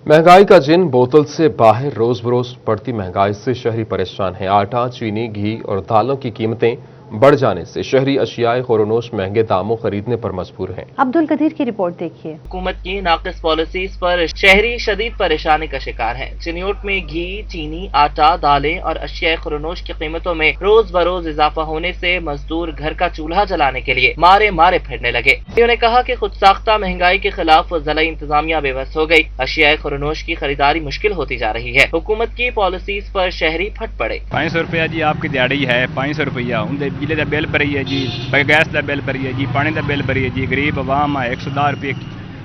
महंगाई का जिन बोतल से बाहर रोज बरोज बढ़ती महंगाई से शहरी परेशान हैं। आटा, चीनी, घी और दालों की कीमतें बढ़ जाने से शहरी अशियाए खुरोनोश महंगे दामों खरीदने पर मजबूर हैं। अब्दुल कदीर की रिपोर्ट देखिए। हुकूमत की नाकिस पॉलिसीज पर शहरी शदीद परेशानी का शिकार हैं। चिन्योट में घी, चीनी, आटा, दालें और अशियाए खुरोनोश की कीमतों में रोज बरोज इजाफा होने से मजदूर घर का चूल्हा जलाने के लिए मारे मारे फिरने लगे। उन्होंने कहा कि खुद साख्ता महंगाई के खिलाफ जिला इंतजामिया बेबस हो गई। अशियाए खुरोनोश की खरीदारी मुश्किल होती जा रही है। हुकूमत की पॉलिसीज पर शहरी फट पड़े। 500 रुपया जी आपकी दिहाड़ी है, 500 रुपया बिजली का बिल भरी है जी, गैस का बिल भरी है जी, पानी का बिल भरी है जी। गरीब आवाम है, 110 रुपये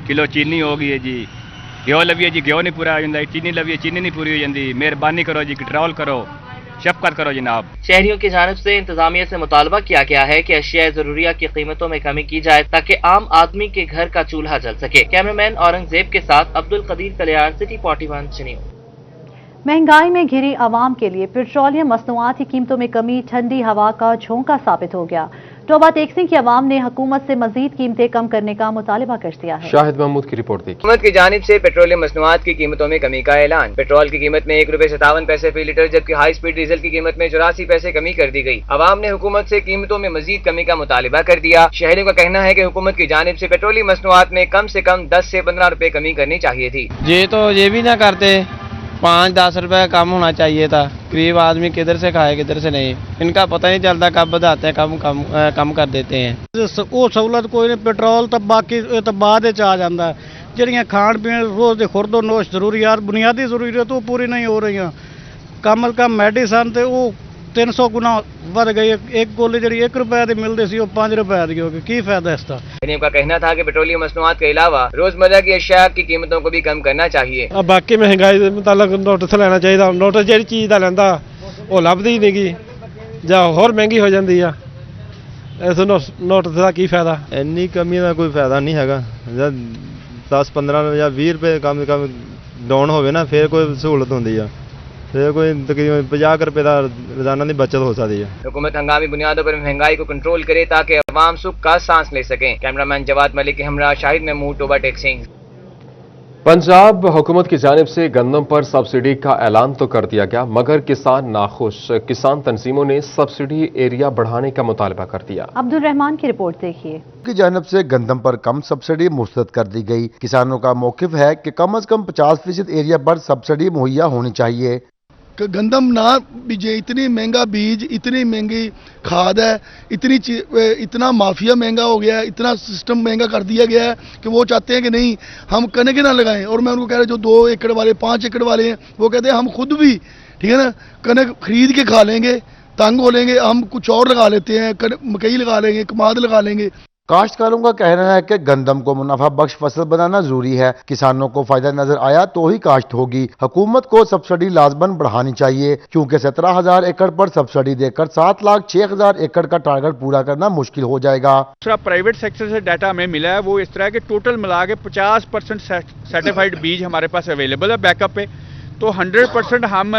किलो चीनी हो गई है जी। घ्यो लविए जी, घ्यो नहीं पूरा हो जाता। चीनी लविए, चीनी नहीं पूरी हो जाती। मेहरबानी करो जी, कंट्रोल करो, शफकत करो जनाब। शहरियों की जानिब से इंतजामिया से मुतालबा किया गया है कि अशिया जरूरिया की कीमतों में कमी की जाए ताकि आम आदमी के घर का चूल्हा जल सके। कैमरामैन औरंगजेब के साथ अब्दुल कदीर कलियार, सिटी 41 चनियो। महंगाई में घिरी आवाम के लिए पेट्रोलियम मसनूआत की कीमतों में कमी ठंडी हवा का झोंका साबित हो गया। टोबा टैक्सी की आवाम ने हुकूमत से मजीद कीमतें कम करने का मुतालबा कर दिया है। शाहिद महमूद की रिपोर्ट देखिए। हुकूमत की जानिब से पेट्रोलियम मसनूआत की कीमतों में कमी का ऐलान। पेट्रोल की कीमत में ₹1.57 फी लीटर जबकि हाई स्पीड डीजल की कीमत में 84 पैसे कमी कर दी गई। आवाम ने हुकूमत से कीमतों में मजीद कमी का मुतालबा कर दिया। शहरियों का कहना है कि हुकूमत की जानिब से पेट्रोलियम मसनूआत में कम से कम 10 से 15 रुपए कमी करनी चाहिए थी। ये भी ना करते, 5-10 रुपए कम होना चाहिए था। गरीब आदमी किधर से खाए किधर से नहीं, इनका पता नहीं चलता, कब बढ़ाते हैं कम कर देते हैं। ਉਹ ਸਹੂਲਤ ਕੋਈ ਨਹੀਂ, ਪੈਟਰੋਲ ਤਾਂ ਬਾਕੀ ਇਹ ਤਾਂ ਬਾਅਦ ਵਿੱਚ ਆ ਜਾਂਦਾ। ਜਿਹੜੀਆਂ ਖਾਣ ਪੀਣ ਰੋਜ਼ ਦੇ ਖੁਰਦੋ-ਨੋਸ਼ ਜ਼ਰੂਰੀਆਤ, ਬੁਨਿਆਦੀ ਜ਼ਰੂਰੀਅਤ ਉਹ ਪੂਰੀ ਨਹੀਂ ਹੋ ਰਹੀਆਂ। ਕਮ ਅਜ਼ ਕਮ ਮੈਡੀਸਨ ਤੇ ਉਹ 300 ਗੁਣਾ ਵੱਧ ਗਈ। ਇੱਕ ਗੋਲੀ ਜਿਹੜੀ 1 ਰੁਪਏ ਦੀ ਮਿਲਦੀ ਸੀ ਉਹ 5 ਰੁਪਏ ਦੀ ਹੋ ਗਈ। ਕੀ ਫਾयदा इसका? का कहना था कि पेट्रोलियम मसनूआत के अलावा रोजमर्रा की अशिया की कीमतों को भी कम करना चाहिए। बाकी महंगाई के मुताबिक नोटिस लेना चाहिए। नोटिस जी चीज़ का लेंदा वो लभदी नहीं गी ਜਾਂ ਹੋਰ ਮਹਿੰਗੀ ਹੋ ਜਾਂਦੀ ਆ। ਇਸ ਨੋਟਿਸ ਦਾ ਕੀ ਫਾਇਦਾ? ਇੰਨੀ ਕਮੀ ਦਾ ਕੋਈ ਫਾਇਦਾ ਨਹੀਂ ਹੈਗਾ। ਜਦ 10-15 ਜਾਂ 20 ਰੁਪਏ ਕਮ ਡਾਊਨ ਹੋਵੇ ਨਾ ਫਿਰ ਕੋਈ ਸਹੂਲਤ ਹੁੰਦੀ ਆ। फिर कोई तकरीबन 50 रुपए का रोजाना की बचत हो सकती है। हुकूमत हंगामी बुनियादों पर महंगाई को कंट्रोल करे ताकि अवाम सुख का सांस ले सकें। कैमरामैन जवाद मलिक के हमरा शाहिद महमूद, टोबा टैक्सी। पंजाब हुकूमत की जानिब से गंदम पर सब्सिडी का ऐलान तो कर दिया गया मगर किसान नाखुश। किसान तंजीमों ने सब्सिडी एरिया बढ़ाने का मुतालबा कर दिया। अब्दुल रहमान की रिपोर्ट देखिए। की जानिब से गंदम पर कम सब्सिडी मुस्तरद कर दी गई। किसानों का मौकिफ है कि कम अज कम 50% एरिया पर सब्सिडी मुहैया होनी चाहिए। गंदम ना बीजे, इतनी महंगा बीज, इतनी महंगी खाद है, इतना माफिया महंगा हो गया है, इतना सिस्टम महंगा कर दिया गया है कि वो चाहते हैं कि नहीं हम कनक ना लगाएं। और मैं उनको कह रहा जो 2 एकड़ वाले 5 एकड़ वाले हैं वो कहते हैं हम खुद भी ठीक है ना कनक खरीद के खा लेंगे, तंग हो लेंगे, हम कुछ और लगा लेते हैं, मकई लगा लेंगे, कमाद लगा लेंगे। काश्तकारों का कहना है कि गंदम को मुनाफा बख्श फसल बनाना जरूरी है। किसानों को फायदा नजर आया तो ही काश्त होगी। हुकूमत को सब्सिडी लाजमन बढ़ानी चाहिए क्योंकि 17,000 एकड़ पर सब्सिडी देकर 7,06,000 एकड़ का टारगेट पूरा करना मुश्किल हो जाएगा। दूसरा प्राइवेट सेक्टर से डाटा हमें मिला है वो इस तरह के टोटल मिला के 50% सर्टिफाइड बीज हमारे पास अवेलेबल है बैकअप पे। तो 100% हम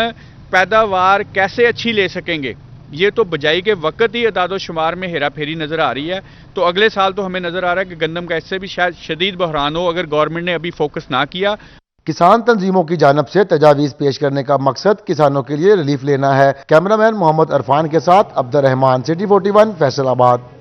पैदावार कैसे अच्छी ले सकेंगे ये तो बजाई के वक्त ही अदादो शुमार में हेरा फेरी नज़र आ रही है। तो अगले साल तो हमें नज़र आ रहा है कि गंदम का इससे भी शायद शदीद बहरान हो अगर गवर्नमेंट ने अभी फोकस ना किया। किसान तंजीमों की जानब से तजावीज़ पेश करने का मकसद किसानों के लिए रिलीफ लेना है। कैमरामैन मोहम्मद अरफान के साथ Abdul Rehman, city 41 Faisalabad.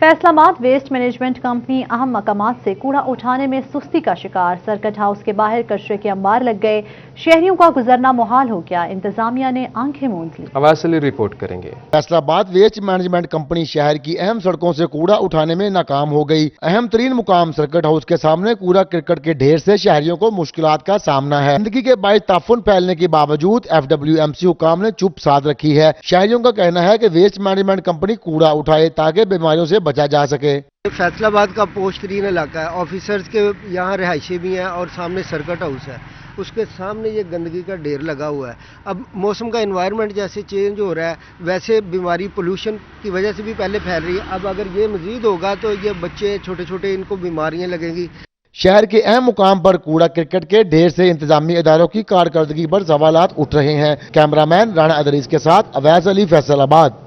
Faisalabad waste management company अहम मकामात से कूड़ा उठाने में सुस्ती का शिकार। सर्किट हाउस के बाहर कचरे के अंबार लग गए। शहरियों का गुजरना मुहाल हो गया। इंतजामिया ने आंखें मूंद ली। अवैसली रिपोर्ट करेंगे। फैसलाबाद वेस्ट मैनेजमेंट कंपनी शहर की अहम सड़कों से कूड़ा उठाने में नाकाम हो गई। अहम तरीन मुकाम सर्किट हाउस के सामने कूड़ा क्रिकेट के ढेर से शहरियों को मुश्किलात का सामना है। गंदगी के बायस ताफुन फैलने के बावजूद FWMC हुकाम ने चुप साध रखी है। शहरियों का कहना है कि वेस्ट मैनेजमेंट कंपनी कूड़ा उठाए ताकि बीमारियों से बचा जा सके। फैसलाबाद का पोश तरीन इलाका है। ऑफिसर्स के यहाँ रिहायशी भी हैं और सामने सर्किट हाउस है, उसके सामने ये गंदगी का ढेर लगा हुआ है। अब मौसम का एनवायरनमेंट जैसे चेंज हो रहा है वैसे बीमारी पोल्यूशन की वजह से भी पहले फैल रही है। अब अगर ये मजीद होगा तो ये बच्चे छोटे छोटे इनको बीमारियां लगेंगी। शहर के अहम मुकाम पर कूड़ा क्रिकेट के ढेर से इंतजामी इदारों की कारकर्दगी पर सवालात उठ रहे हैं। कैमरामैन राणा अदरीस के साथ अवैस अली, फैसलाबाद।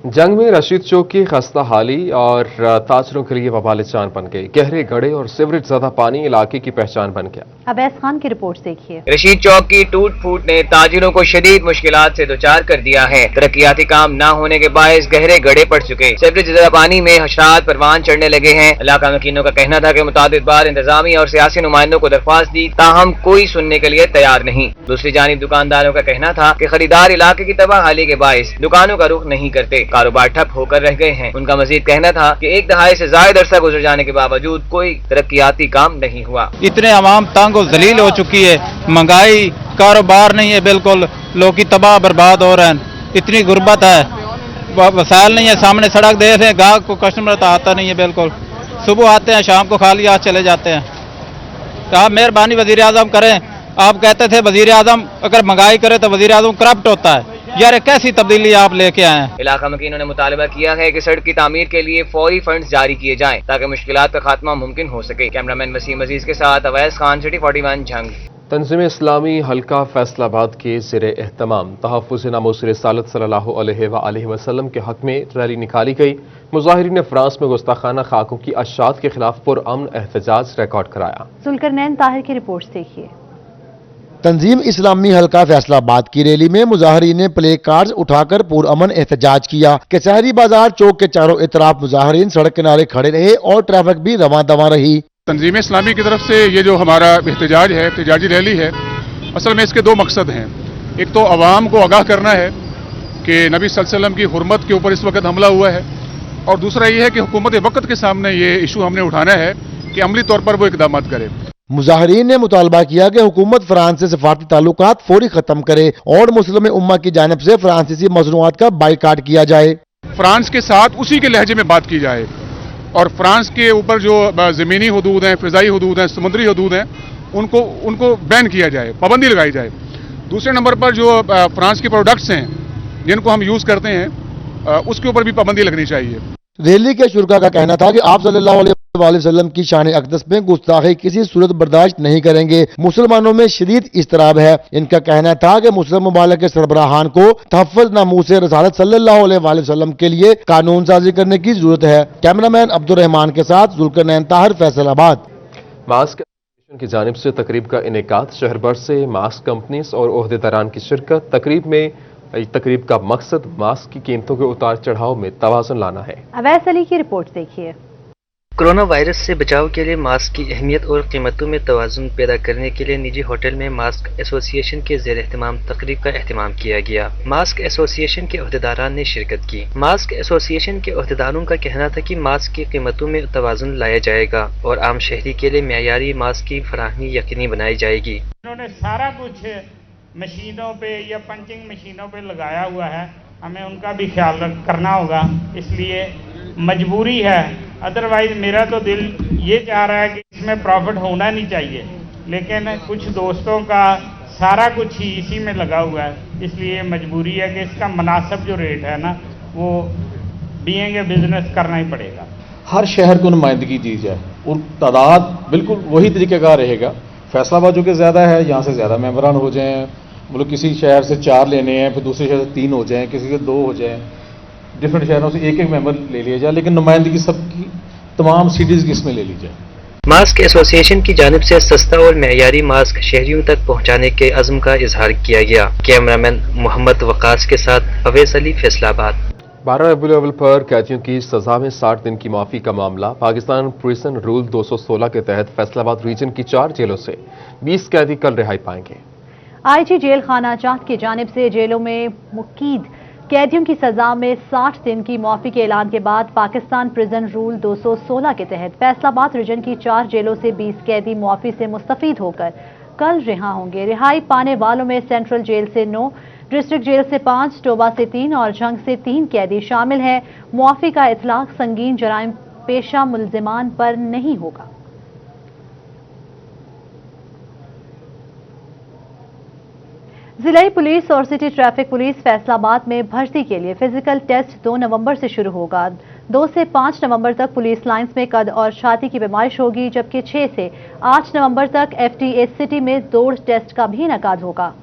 जंग में रशीद चौक की खस्ता हाली और ताजरों के लिए वबाल जान बन गई। गहरे गड्ढे और सीवरेज ज्यादा पानी इलाके की पहचान बन गया। अवैस खान की रिपोर्ट देखिए। रशीद चौक की टूट फूट ने ताजिरों को शदीद मुश्किलात से दोचार कर दिया है। तरक्याती काम न होने के बायस गहरे गड्ढे पड़ चुके, सीवरेज ज्यादा पानी में हशरात परवान चढ़ने लगे हैं। इलाका मकीनों का कहना था कि मुतादिद बार इंतजामी और सियासी नुमाइंदों को दरख्वास्त दी, ताहम कोई सुनने के लिए तैयार नहीं। दूसरी जानिब दुकानदारों का कहना था कि खरीदार इलाके की तबाहाली के बायस दुकानों का रुख नहीं करते, कारोबार ठप होकर रह गए हैं। उनका मजीद कहना था कि एक दहाई से ज्यादा अरसा गुजर जाने के बावजूद कोई तरक्याती काम नहीं हुआ। इतने आवाम तंग और जलील हो चुकी है, महंगाई, कारोबार नहीं है, बिल्कुल लोग की तबाह बर्बाद हो रहे हैं, इतनी गुर्बत है, वसाइल नहीं है, सामने सड़क देख रहे हैं, गाहक को कस्टमर तो आता नहीं है, बिल्कुल सुबह आते हैं शाम को खाली हाथ चले जाते हैं। कहा मेहरबानी वजीर आजम करें, आप कहते थे वजीर आजम अगर महंगाई करे तो वजीर आजम करप्ट होता है, यार कैसी तब्दीली आप लेके आए हैं। इलाका मकीनों ने मुतालबा किया है कि सड़क की तामीर के लिए फौरी फंड्स जारी किए जाएं ताकि मुश्किलात का खात्मा मुमकिन हो सके। कैमरामैन वसीम अजीज के साथ अवैस खान, सिटी 41 जंग। तंजीम इस्लामी हल्का फैसलाबाद के ज़ेरे एहतमाम तहफ़्फ़ुज़ नामूस रिसालत सल्लल्लाहु अलैहि वसल्लम के हक में रैली निकाली गई। मुज़ाहिरीन ने फ्रांस में गुस्ताखाना खाकों की अशात के खिलाफ पुरअमन एहतजाज रिकॉर्ड कराया। जुल्करनैन ताहिर की रिपोर्ट देखिए। तंजीम इस्लामी हल्का फैसलाबाद की रैली में मुजाहरीन ने प्ले कार्ड्स उठाकर पुरअमन एहतजाज किया। कचहरी बाजार चौक के चारों इतराफ मुजाहरीन सड़क किनारे खड़े रहे और ट्रैफिक भी रवां दवां रही। तंजीम इस्लामी की तरफ से ये जो हमारा एहतजाज है, एहतजाजी रैली है, असल में इसके दो मकसद हैं। एक तो आवाम को आगाह करना है कि नबी सल्लल्लाहु अलैहि वसल्लम की हुर्मत के ऊपर इस वक्त हमला हुआ है, और दूसरा ये है कि हुकूमत वक्त के सामने ये इशू हमने उठाना है कि अमली तौर पर वो इकदाम करे। मुजाहरीन ने मुतालबा किया कि हुकूमत फ्रांस से सफारती ताल्लुकात फौरी खत्म करे और मुस्लिम उम्मा की जानिब से फ्रांसीसी मसनूआत का बाइकाट किया जाए। फ्रांस के साथ उसी के लहजे में बात की जाए और फ्रांस के ऊपर जो ज़मीनी हदूद हैं, फ़िज़ाई हदूद हैं, समुद्री हदूद हैं, उनको बैन किया जाए, पाबंदी लगाई जाए। दूसरे नंबर पर जो फ्रांस के प्रोडक्ट्स हैं जिनको हम यूज़ करते हैं, उसके ऊपर भी पाबंदी लगनी चाहिए। रैली के शुरका का कहना था कि आप सल्लल्लाहु अलैहि वसल्लम की शान अक़दस में गुस्ताखी किसी सूरत बर्दाश्त नहीं करेंगे। मुसलमानों में शदीद इस्तराब है। इनका कहना था कि मुस्लिम मुबालक के सरबराहान को तहफ़्फ़ुज़ नामूस रिसालत सल्लल्लाहु अलैहि वसल्लम के लिए कानून साजी करने की जरूरत है। कैमरामैन अब्दुर्रहमान के साथ जुल्करनैन ताहिर, फैसलाबाद। मास्क एसोसिएशन की जानिब से तकरीब का इनेकाद, शहर भर से मास्क कंपनीज और ओहदेदारान की शिरकत। तकरीब का मकसद मास्क की कीमतों के उतार चढ़ाव में तवाज़ुन लाना है। अवैस अली की रिपोर्ट देखिए। कोरोना वायरस से बचाव के लिए मास्क की अहमियत और कीमतों में तवाज़ुन पैदा करने के लिए निजी होटल में मास्क एसोसिएशन के ज़ेर एहतमाम तकरीब का एहतमाम किया गया। मास्क एसोसिएशन के ओहदेदारान ने शिरकत की। मास्क एसोसिएशन के ओहदेदारों का कहना था कि मास्क की कीमतों में तवाज़ुन लाया जाएगा और आम शहरी के लिए मेयारी मास्क की फराहमी यकीनी बनाई जाएगी। उन्होंने सारा कुछ मशीनों पे या पंचिंग मशीनों पे लगाया हुआ है, हमें उनका भी ख्याल करना होगा, इसलिए मजबूरी है। अदरवाइज मेरा तो दिल ये चाह रहा है कि इसमें प्रॉफिट होना नहीं चाहिए, लेकिन कुछ दोस्तों का सारा कुछ ही इसी में लगा हुआ है, इसलिए मजबूरी है कि इसका मुनासिब जो रेट है ना, वो बीइंग ए बिजनेस करना ही पड़ेगा। हर शहर को नुमाइंदगी दी जाए और तादाद बिल्कुल वही तरीके का रहेगा। फैसलाबाद जो कि ज़्यादा है, यहाँ से ज़्यादा मेंबरान हो जाएँ, मतलब किसी शहर से 4 लेने हैं, फिर दूसरे शहर से 3 हो जाएँ, किसी के 2 हो जाएँ, डिफरेंट शहरों से एक मेंबर ले लिया जाए, लेकिन नुमाइंदगी सबकी तमाम सिटीज़ की इसमें ले ली जाए। मास्क एसोसिएशन की जानिब से सस्ता और मेयारी मास्क शहरियों तक पहुँचाने के अज़्म का इजहार किया गया। कैमरामैन मोहम्मद वकास के साथ अवैस अली, फैसलाबाद। 12 रबीउल अव्वल पर कैदियों की सजा में 60 दिन की माफी का मामला। पाकिस्तान प्रिजन रूल 216 के तहत फैसलाबाद रीजन की 4 जेलों से 20 कैदी कल रिहाई पाएंगे। आईजी जेल खाना जात की जानिब से जेलों में मुकीद कैदियों की सजा में 60 दिन की माफी के ऐलान के बाद पाकिस्तान प्रिजन रूल 216 के तहत फैसलाबाद रीजन की 4 जेलों से 20 कैदी माफी से मुस्तफीद होकर कल रिहा होंगे। रिहाई पाने वालों में सेंट्रल जेल से 9, डिस्ट्रिक्ट जेल से 5, टोबा से 3 और जंग से 3 कैदी शामिल हैं। मुआफी का इतलाक संगीन जराइम पेशा मुलजिमान पर नहीं होगा। जिला पुलिस और सिटी ट्रैफिक पुलिस फैसलाबाद में भर्ती के लिए फिजिकल टेस्ट 2 नवंबर से शुरू होगा। 2 से 5 नवंबर तक पुलिस लाइंस में कद और छाती की पेमाइश होगी, जबकि 6 से 8 नवंबर तक FTA सिटी में दौड़ टेस्ट का भी इनेकाद होगा।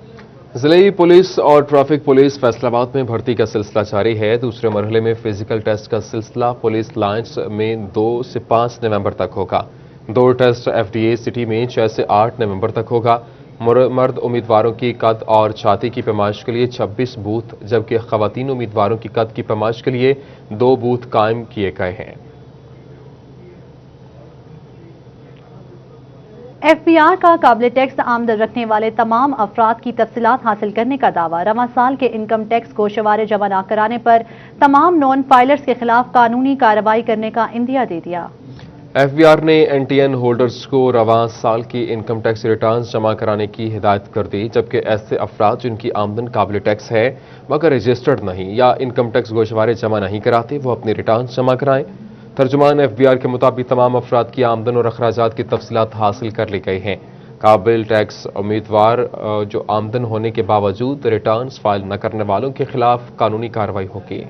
ज़िले पुलिस और ट्रैफिक पुलिस फैसलाबाद में भर्ती का सिलसिला जारी है। दूसरे मरहले में फिजिकल टेस्ट का सिलसिला पुलिस लाइन्स में 2 से 5 नवंबर तक होगा। दौड़ टेस्ट FDA सिटी में 6 से 8 नवंबर तक होगा। मर्द उम्मीदवारों की कद और छाती की पैमाइश के लिए 26 बूथ, जबकि खवातीन उम्मीदवारों की कद की पैमाइश के लिए 2 बूथ कायम किए गए हैं। FBR का काबिल टैक्स आमदन रखने वाले तमाम अफराद की तफसीलात हासिल करने का दावा। रवां साल के इनकम टैक्स गोशवारे जमा न कराने पर तमाम नॉन फाइलर्स के खिलाफ कानूनी कार्रवाई करने का इंदिया दे दिया। FBR ने NTN होल्डर्स को रवां साल की इनकम टैक्स रिटर्न्स जमा कराने की हिदायत कर दी, जबकि ऐसे अफराद जिनकी आमदन काबिल टैक्स है मगर रजिस्टर्ड नहीं या इनकम टैक्स गोशवारे जमा नहीं कराते वो अपनी रिटर्न्स जमा कराएं। तर्जुमान FBR के मुताबिक तमाम अफराद की आमदन और अखराजात की तफसीलात हासिल कर ली गई हैं। काबिल टैक्स उम्मीदवार जो आमदन होने के बावजूद रिटर्न्स फाइल न करने वालों के खिलाफ कानूनी कार्रवाई होगी।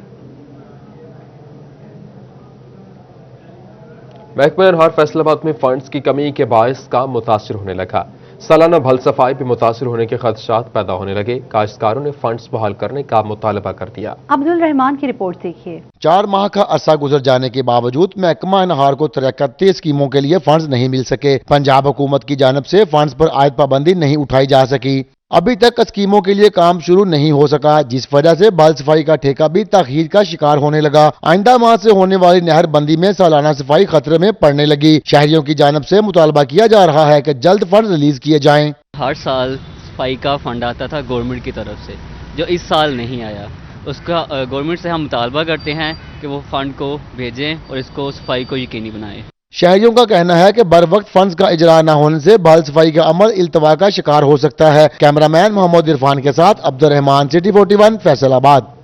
महकमा अनहार फैसलाबाद में फंड्स की कमी के बायस काम मुतासिर होने लगा। सालाना भल सफाई भी मुतासिर होने के खदशात पैदा होने लगे। काश्तकारों ने फंड्स बहाल करने का मुतालबा कर दिया। अब्दुल रहमान की रिपोर्ट देखिए। 4 माह का अरसा गुजर जाने के बावजूद महकमा अनहार को 33 स्कीमों के लिए फंड्स नहीं मिल सके। पंजाब हुकूमत की जानिब से फंड्स पर आयद पाबंदी नहीं उठाई जा सकी। अभी तक स्कीमों के लिए काम शुरू नहीं हो सका, जिस वजह से बाल सफाई का ठेका भी तखीर का शिकार होने लगा। आइंदा माह से होने वाली नहर बंदी में सालाना सफाई खतरे में पड़ने लगी। शहरियों की जानिब से मुतालबा किया जा रहा है कि जल्द फंड रिलीज किए जाएं। हर साल सफाई का फंड आता था गवर्नमेंट की तरफ से, जो इस साल नहीं आया। उसका गवर्नमेंट से हम मुतालबा करते हैं कि वो फंड को भेजें और इसको सफाई को यकीनी बनाएं। शहरियों का कहना है कि बर वक्त फंड्स का इजरा न होने से बाल सफाई का अमल इल्तवा का शिकार हो सकता है। कैमरामैन मोहम्मद इरफान के साथ अब्दुल रहमान, सिटी 41 फैसलाबाद।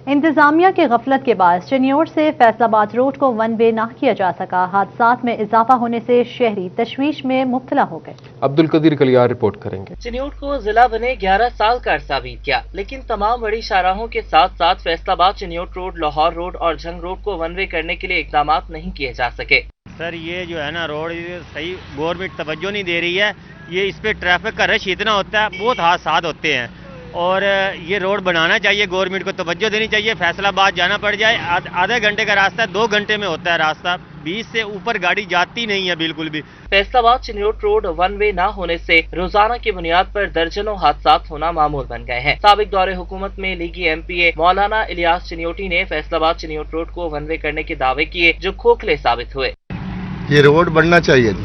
इंतजामिया के गफलत के बाद चिन्योट से फैसलाबाद रोड को वन वे न किया जा सका। हादसात में इजाफा होने से शहरी तशवीश में मुब्तला हो गए। अब्दुल कदीर कलियार रिपोर्ट करेंगे। चिन्योट को जिला बने 11 साल का अरसा बीत गया, लेकिन तमाम बड़ी शाहराहों के साथ साथ फैसलाबाद चिन्योट रोड, लाहौर रोड और झंग रोड को वन वे करने के लिए इकदाम नहीं किए जा सके। सर ये जो है ना रोड सही गवर्नमेंट तवज्जो नहीं दे रही है। ये इस पे ट्रैफिक का रश इतना होता है, बहुत हादसात होते हैं और ये रोड बनाना चाहिए, गवर्नमेंट को तवज्जो देनी चाहिए। फैसलाबाद जाना पड़ जाए, आधे घंटे का रास्ता 2 घंटे में होता है रास्ता। 20 से ऊपर गाड़ी जाती नहीं है बिल्कुल भी। Faisalabad Chiniot road one way न होने से रोजाना की बुनियाद पर दर्जनों हादसात होना मामूल बन गए हैं। साबिक दौरे हुकूमत में लीगी MPA मौलाना इलियास चिन्योटी ने फैसलाबाद चिन्योट रोड को वन वे करने के दावे किए, जो खोखले साबित हुए। ये रोड बनना चाहिए जी,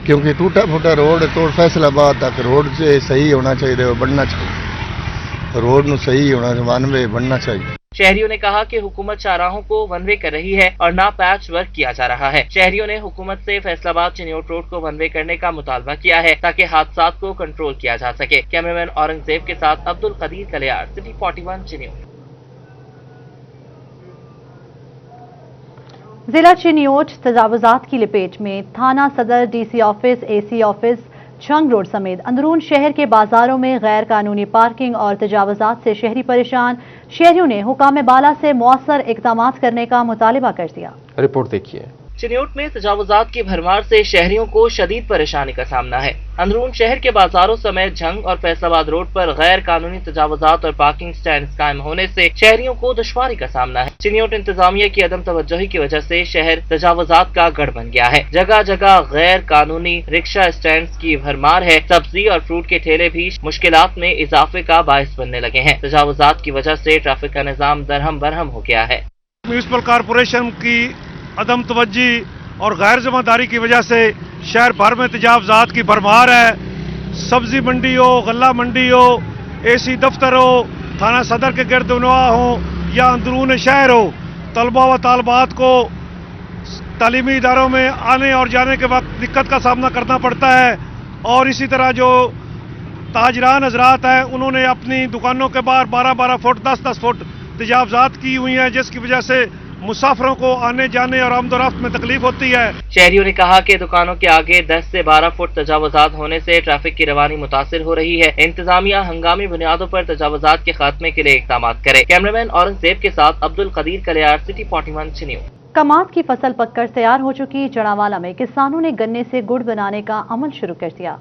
क्योंकि टूटा फूटा रोड तो फैसलाबाद तक रोड से सही होना चाहिए, बनना चाहिए। रोड नु सही होना, वन वे बनना चाहिए। शहरियों ने कहा कि हुकूमत शाहराहों को वन वे कर रही है और ना पैच वर्क किया जा रहा है। शहरियों ने हुकूमत से फैसलाबाद चिन्योट रोड को वन वे करने का मुतालबा किया है ताकि हादसात को कंट्रोल किया जा सके। कैमरामैन औरंगजेब के साथ अब्दुल कदीर कलियार, सिटी 41 चिन्योट। जिला चिन्योट तजावुजात की लपेट में। थाना सदर, DC office, AC office, Jhang road समेत अंदरून शहर के बाजारों में गैर कानूनी पार्किंग और तजावुजात से शहरी परेशान। शहरियों ने हुकाम बाला से मौसर इक़दाम करने का मुतालिबा कर दिया। रिपोर्ट देखिए। चिन्योट में तजावुजात की भरमार से शहरियों को शदीद परेशानी का सामना है। अंदरून शहर के बाजारों समेत झंग और फैसलाबाद रोड पर गैर कानूनी तजावुजात और पार्किंग स्टैंड कायम होने से शहरियों को दुश्वारी का सामना है। चिन्योट इंतजामिया की अदम तवज्जोही की वजह से शहर तजावुजात का गढ़ बन गया है। जगह जगह गैर कानूनी रिक्शा स्टैंड की भरमार है। सब्जी और फ्रूट के ठेले भी मुश्किलात में इजाफे का बायस बनने लगे हैं। तजावुजात की वजह से ट्रैफिक का निजाम दरहम बरहम हो गया है। म्यूनिसिपल कॉरपोरेशन की अदम तवज्जी और गैर जिम्मेदारी की वजह से शहर भर में तजावुजात की भरमार है। सब्जी मंडी हो, गल्ला मंडी हो, AC दफ्तर हो, थाना सदर के गिरदनवा हो या अंदरून शहर हो, तलबा व तालबात को तालीमी इदारों में आने और जाने के वक्त दिक्कत का सामना करना पड़ता है। और इसी तरह जो ताजरान हजरात हैं उन्होंने अपनी दुकानों के बाहर 12-12 फुट 10-10 फुट तजावुजात की हुई हैं, जिसकी वजह से मुसाफिरों को आने जाने और आमदोरफ्त में तकलीफ होती है। शहरियों ने कहा कि दुकानों के आगे 10 से 12 फुट तजावुजात होने से ट्रैफिक की रवानी मुतासिर हो रही है। इंतजामिया हंगामी बुनियादों पर तजावुजात के खात्मे के लिए इक़दाम करे। कैमरामैन औरंगजेब के साथ अब्दुल कदीर कलियार, सिटी 41 चिन्योट। कमात की फसल पककर तैयार हो चुकी। जड़ावाला में किसानों ने गन्ने से गुड़ बनाने का अमल शुरू कर दिया।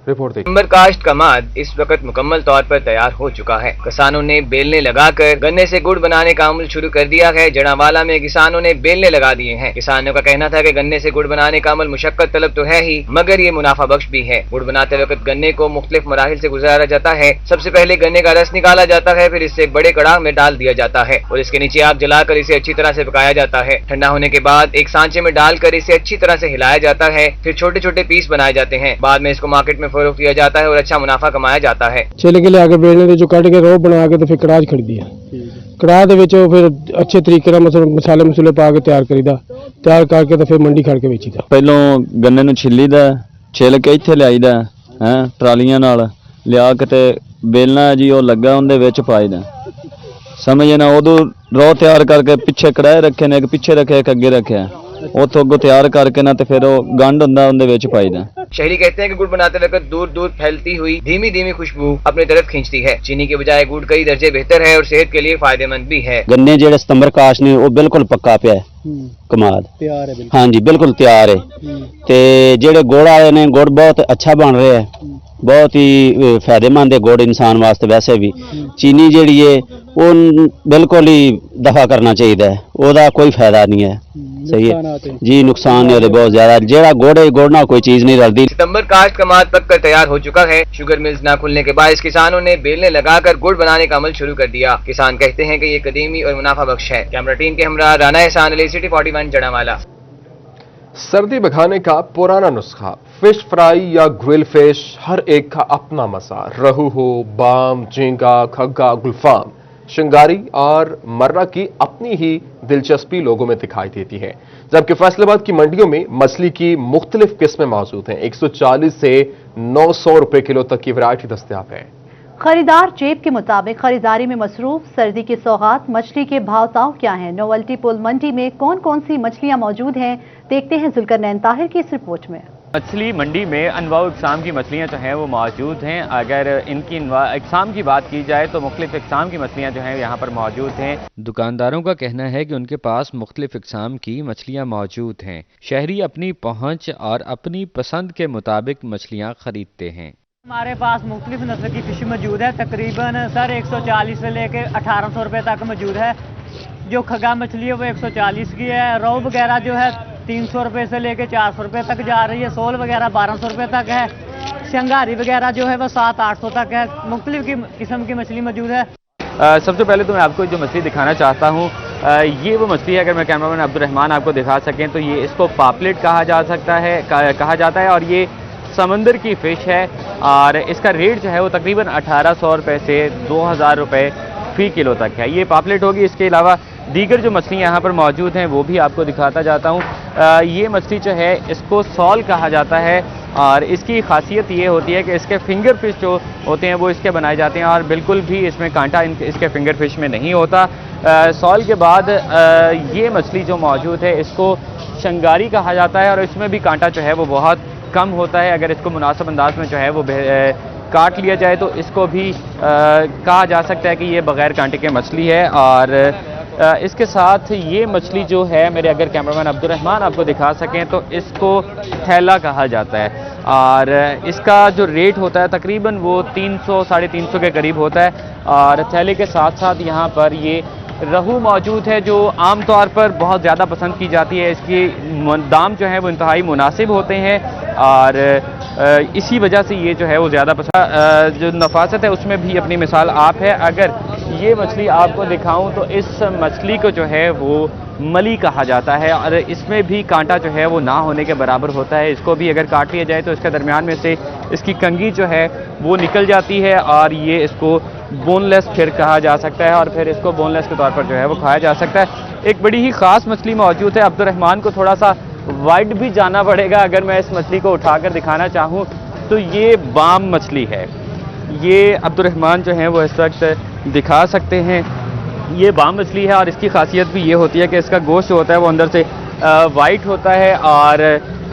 रिपोर्ट देखिए। नंबर काश्त का माद इस वक्त मुकम्मल तौर पर तैयार हो चुका है। किसानों ने बेलने लगाकर गन्ने से गुड़ बनाने का अमल शुरू कर दिया है। जड़ावाला में किसानों ने बेलने लगा दिए हैं। किसानों का कहना था कि गन्ने से गुड़ बनाने का अमल मुशक्कत तलब तो है ही, मगर ये मुनाफा बख्श भी है। गुड़ बनाते वक्त गन्ने को मुख्तलिफ मराहिल से गुजारा जाता है। सबसे पहले गन्ने का रस निकाला जाता है, फिर इसे बड़े कड़ाह में डाल दिया जाता है और इसके नीचे आग जलाकर इसे अच्छी तरह से पकाया जाता है। ठंडा होने के बाद एक सांचे में डालकर इसे अच्छी तरह से हिलाया जाता है। फिर छोटे छोटे पीस बनाए जाते हैं। बाद में इसको मार्केट में फरोख्त किया जाता है और अच्छा मुनाफा कमाया जाता है। ਛਿੱਲ ਕੇ ਲਿਆ ਕੇ ਵੇਲਣੇ ਦੇ ਚੋਂ ਕੱਢ ਕੇ ਰੋਹ ਬਣਾ ਕੇ ਤੇ ਫਿਰ ਕੜਾਹ 'ਚ ਖੜਦੀ ਆ। ਕੜਾਹ ਦੇ ਵਿੱਚ ਉਹ ਫਿਰ ਅੱਛੇ ਤਰੀਕੇ ਨਾਲ ਮਸਾਲੇ ਮਸੂਲੇ ਪਾ ਕੇ ਤਿਆਰ ਕਰੀਦਾ। ਤਿਆਰ ਕਰਕੇ ਤੇ ਫਿਰ ਮੰਡੀ ਖੜ ਕੇ ਵੇਚੀਦਾ। ਪਹਿਲੋਂ ਗੰਨੇ ਨੂੰ ਛਿੱਲੀਦਾ, ਛਿੱਲ ਕੇ ਇੱਥੇ ਲਿਆਈਦਾ ਹੈ ਟਰਾਲੀਆਂ ਨਾਲ ਲਿਆ ਕੇ ਤੇ ਵੇਲਣਾ ਜੀ ਉਹ ਲੱਗਾ ਉਹਦੇ ਵਿੱਚ ਪਾਈਦਾ। ਸਮਝੇ ਨਾ, ਉਦੋਂ ਰੋਹ ਤਿਆਰ ਕਰਕੇ ਪਿੱਛੇ ਕੜਾਹ ਰੱਖੇ ਨੇ, ਇੱਕ ਪਿੱਛੇ ਰੱਖਿਆ ਇੱਕ ਅੱਗੇ ਰੱਖਿਆ, ਉੱਥੋਂ ਅੱਗੋਂ ਤਿਆਰ ਕਰਕੇ ਨਾ ਤੇ ਫਿਰ ਉਹ ਗੰਢ ਹੁੰਦਾ ਉਹਦੇ ਵਿੱਚ ਪਾਈਦਾ। शहरी कहते हैं कि गुड़ बनाते वक्त दूर दूर फैलती हुई धीमी धीमी खुशबू अपनी तरफ खींचती है। चीनी के बजाय गुड़ कई दर्जे बेहतर है और सेहत के लिए फायदेमंद भी है। गन्ने जेड़े सितंबर काश ने वो बिल्कुल पक्का पिया है कमाद ਤਿਆਰ ਹੈ हाँ जी बिल्कुल तैयार है। ते जेड़े गुड़ वाले ने गुड़ बहुत अच्छा बन रहा है, बहुत ही फायदेमंद है गुड़ इंसान वास्ते। वैसे भी चीनी जेड़ी है वो बिल्कुल ही दफा करना चाहिए है, ओदा कोई फायदा नहीं है। सही है जी, नुकसान है बहुत ज्यादा। जेड़ा गुड़ है गुड़ ना कोई चीज नहीं रलती। सितंबर काश्त का माद पककर तैयार हो चुका है। शुगर मिल्स न खुलने के बाद किसानों ने बेलने लगाकर गुड़ बनाने का अमल शुरू कर दिया। किसान कहते हैं कि ये कदीमी और मुनाफा बख्श है। कैमरा टीम के हमरा राना एहसान अली, सिटी 41 जड़ावाला। सर्दी भगाने का पुराना नुस्खा फिश फ्राई या ग्रिल फिश, हर एक का अपना मजा। रहू हो, बाम, झींगा, खग्गा, गुलफाम, शिंगारी और मर्रा की अपनी ही दिलचस्पी लोगों में दिखाई देती है। जबकि फैसलाबाद की मंडियों में मछली की मुख्तलिफ किस्में मौजूद हैं। 140 से 900 रुपए किलो तक की वैरायटी दस्तयाब है। खरीदार जेब के मुताबिक खरीदारी में मसरूफ। सर्दी की सौगात मछली के भाव ताव क्या हैं? नोवेल्टी पुल मंडी में कौन कौन सी मछलियां मौजूद हैं, देखते हैं जुल्करनैन ताहिर की इस रिपोर्ट में। मछली मंडी में अनवाउ इकसाम की मछलियाँ जो हैं वो मौजूद हैं। अगर इनकी इकसाम की बात की जाए तो मुख्तलिफ इकसाम की मछलियाँ जो हैं यहाँ पर मौजूद हैं। दुकानदारों का कहना है कि उनके पास मुख्तलिफ इकसाम की मछलियाँ मौजूद हैं। शहरी अपनी पहुँच और अपनी पसंद के मुताबिक मछलियाँ खरीदते हैं। हमारे पास मुख्तलिफ नस्ल की फिश मौजूद है। तकरीबन सर 140 से लेकर 1800 रुपये तक मौजूद है। जो खगा मछली है वो 140 की है। रोहू वगैरह जो है 300 रुपये से लेकर 400 रुपये तक जा रही है। सोल वगैरह 1200 रुपये तक है। शंगारी वगैरह जो है वो 700-800 तक है। मुख्तलिफ किस्म की मछली मौजूद है। सबसे पहले तो मैं आपको जो मछली दिखाना चाहता हूँ, ये वो मछली है। अगर मैं कैमरामैन अब्दुर्रहमान आपको दिखा सकें तो ये इसको पापलेट कहा जाता है और ये समंदर की फ़िश है और इसका रेट जो है वो तकरीबन 1800 रुपये से 2000 रुपये फ़ी किलो तक है। ये पापलेट होगी। इसके अलावा दीगर जो मछलियाँ यहाँ पर मौजूद हैं वो भी आपको दिखाता जाता हूँ। ये मछली जो है इसको सॉल कहा जाता है और इसकी खासियत ये होती है कि इसके फिंगर फिश जो होते हैं वो इसके बनाए जाते हैं और बिल्कुल भी इसमें कांटा इसके फिंगर फिश में नहीं होता। सॉल के बाद ये मछली जो मौजूद है इसको शंगारी कहा जाता है और इसमें भी कांटा जो है वो बहुत कम होता है। अगर इसको मुनासिब अंदाज में जो है वो काट लिया जाए तो इसको भी कहा जा सकता है कि ये बग़ैर कांटे के मछली है। और इसके साथ ये मछली जो है, मेरे अगर कैमरामैन अब्दुर्रहमान आपको दिखा सकें तो इसको थैला कहा जाता है और इसका जो रेट होता है तकरीबन वो 300-350 के करीब होता है। और थैले के साथ साथ यहाँ पर ये रहू मौजूद है जो आम तौर पर बहुत ज़्यादा पसंद की जाती है। इसकी दाम जो है वो इंतहाई मुनासिब होते हैं और इसी वजह से ये जो है वो ज़्यादा पसंद। जो नफासत है उसमें भी अपनी मिसाल आप है। अगर ये मछली आपको दिखाऊं तो इस मछली को जो है वो मली कहा जाता है और इसमें भी कांटा जो है वो ना होने के बराबर होता है। इसको भी अगर काट लिया जाए तो इसके दरमियान में से इसकी कंगी जो है वो निकल जाती है और ये इसको बोनलेस फिर कहा जा सकता है और फिर इसको बोनलेस के तौर पर जो है वो खाया जा सकता है। एक बड़ी ही ख़ास मछली मौजूद है। अब्दुर्रहमान को थोड़ा सा वाइड भी जाना पड़ेगा अगर मैं इस मछली को उठाकर दिखाना चाहूँ तो ये बाम मछली है। ये अब्दुर्रहमान जो है वो इस वक्त दिखा सकते हैं। ये बाम मछली है और इसकी खासियत भी ये होती है कि इसका गोश्त जो होता है वो अंदर से वाइट होता है और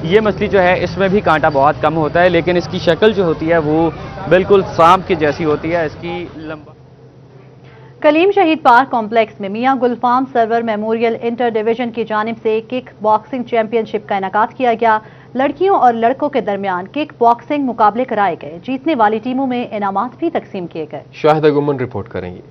ये मछली जो है इसमें भी कांटा बहुत कम होता है लेकिन इसकी शक्ल जो होती है वो बिल्कुल सांप की जैसी होती है। इसकी लंबा कलीम शहीद पार्क कॉम्प्लेक्स में मियां गुलफाम सरवर मेमोरियल इंटर डिवीजन की जानिब से किक बॉक्सिंग चैंपियनशिप का इनेकाद किया गया। लड़कियों और लड़कों के दरमियान किक बॉक्सिंग मुकाबले कराए गए। जीतने वाली टीमों में इनामात भी तकसीम किए गए। शाहिदा गुमन रिपोर्ट करेंगी।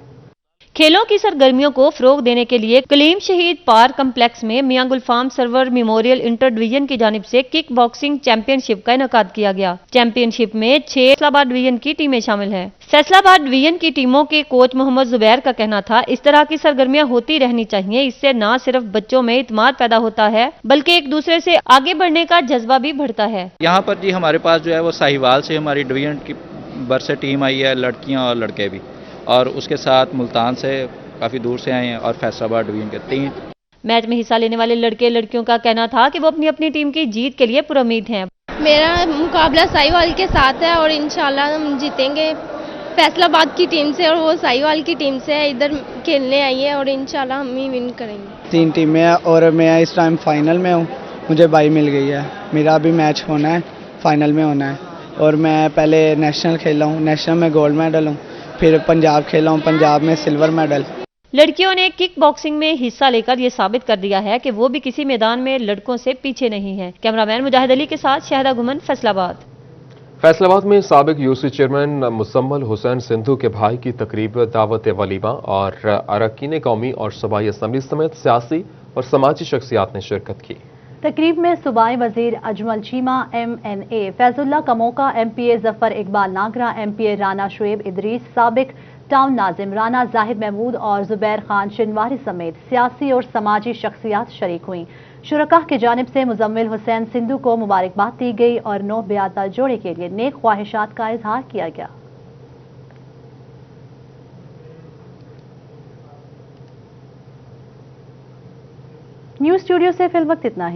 खेलों की सरगर्मियों को फरोग देने के लिए कलीम शहीद पार्क कम्प्लेक्स में मियां गुलफाम सरवर मेमोरियल इंटर डिवीजन की जानिब से किक बॉक्सिंग चैंपियनशिप का इनेकाद किया गया। चैंपियनशिप में 6 फैसलाबाद डिवीजन की टीमें शामिल हैं। फैसलाबाद डिवीजन की टीमों के कोच मोहम्मद जुबैर का कहना था, इस तरह की सरगर्मियां होती रहनी चाहिए। इससे न सिर्फ बच्चों में इत्मीनान पैदा होता है बल्कि एक दूसरे से आगे बढ़ने का जज्बा भी बढ़ता है। यहाँ पर जी हमारे पास जो है वो साहिवाल से हमारी डिवीजन की बर से टीम आई है, लड़कियाँ और लड़के भी, और उसके साथ मुल्तान से काफ़ी दूर से आए हैं और फैसलाबाद डिवीजन के 3। मैच में हिस्सा लेने वाले लड़के लड़कियों का कहना था कि वो अपनी अपनी टीम की जीत के लिए पुरुम्मीद हैं। मेरा मुकाबला साहिवाल के साथ है और इंशाल्लाह हम जीतेंगे फैसलाबाद की टीम से, और वो साहिवाल की टीम से इधर खेलने आई है और इंशाल्लाह हम ही विन करेंगे। 3 टीमें हैं और मैं इस टाइम फाइनल में हूँ। मुझे बाई मिल गई है, मेरा अभी मैच होना है, फाइनल में होना है। और मैं पहले नेशनल खेला हूँ, नेशनल में गोल्ड मेडल हूँ, फिर पंजाब खेला हूँ, पंजाब में सिल्वर मेडल। लड़कियों ने किक बॉक्सिंग में हिस्सा लेकर ये साबित कर दिया है कि वो भी किसी मैदान में लड़कों से पीछे नहीं है। कैमरामैन मुजाहिद अली के साथ शाहिदा गुमन, फैसलाबाद। फैसलाबाद में साबिक यूसी चेयरमैन मुसम्मल हुसैन सिंधु के भाई की तकरीब दावत वलीमा और अरकान कौमी और सूबाई असम्बली समेत सियासी और समाजी शख्सियात ने शिरकत की। तकरीब में सूबाई वजीर अजमल चीमा, MNA फैजुल्ला कमोका, MPA जफर इकबाल नागरा, MPA राना शुएब इदरीस, साबिक टाउन नाजिम राना जाहिद महमूद और जुबैर खान शिनवारी समेत सियासी और समाजी शख्सियात शरीक हुई। शुरका की जानिब से मुजम्मिल हुसैन सिंधु को मुबारकबाद दी गई और नौ ब्याता जोड़े के लिए नेक ख्वाहिशात का इजहार किया गया। न्यूज़ स्टूडियो से फिल वक्त इतना ही।